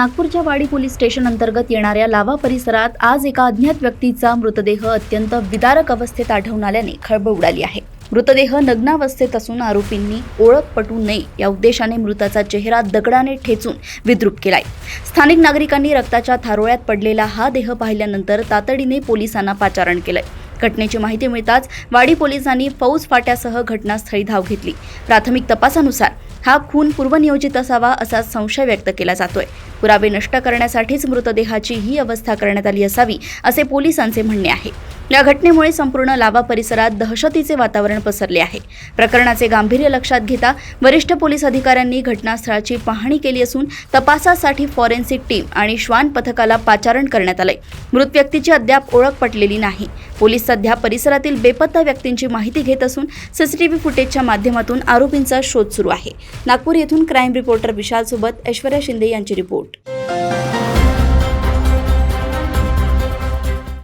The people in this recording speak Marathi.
नागपूरच्या वाडी पोलीस स्टेशन अंतर्गत येणाऱ्या लावा परिसरात आज एका अज्ञात व्यक्तीचा मृतदेह अत्यंत विदारक अवस्थेत आढळून आल्याने खळबळ उडाली आहे। मृतदेह नग्नावस्थेत असून आरोपींनी ओळख पटू नये या उद्देशाने मृताचा चेहरा दगडाने ठेचून विद्रूप केलाय। स्थानिक नागरिकांनी रक्ताच्या थारोळ्यात पडलेला हा देह पाहिल्यानंतर तातडीने पोलिसांना पाचारण केलंय। घटनेची माहिती मिळताच वाडी पोलिसांनी फौज फाट्यासह घटनास्थळी धाव घेतली। प्राथमिक तपासानुसार हा खून पूर्वनियोजित असावा असा संशय व्यक्त केला जातोय। पुरावे नष्ट करण्यासाठीच मृतदेहाची ही अवस्था करण्यात आली असावी असे पोलिसांचे म्हणणे आहे। या घटनेमुळे संपूर्ण लावा परिसरात दहशतीचे वातावरण पसरले आहे। प्रकरणाचे गांभीर्य लक्षात घेता वरिष्ठ पोलीस अधिकाऱ्यांनी घटनास्थळाची पाहणी केली असून तपासासाठी फॉरेन्सिक टीम आणि श्वान पथकाला पाचारण करण्यात आले। मृत व्यक्तीची अद्याप ओळख पटलेली नाही। पोलीस सध्या परिसरातील बेपत्ता व्यक्तींची माहिती घेत असून सीसीटीव्ही फुटेजच्या माध्यमातून आरोपींचा शोध सुरू आहे। नागपूर येथून क्राईम रिपोर्टर विशाल सोबत ऐश्वर्या शिंदे यांची रिपोर्ट।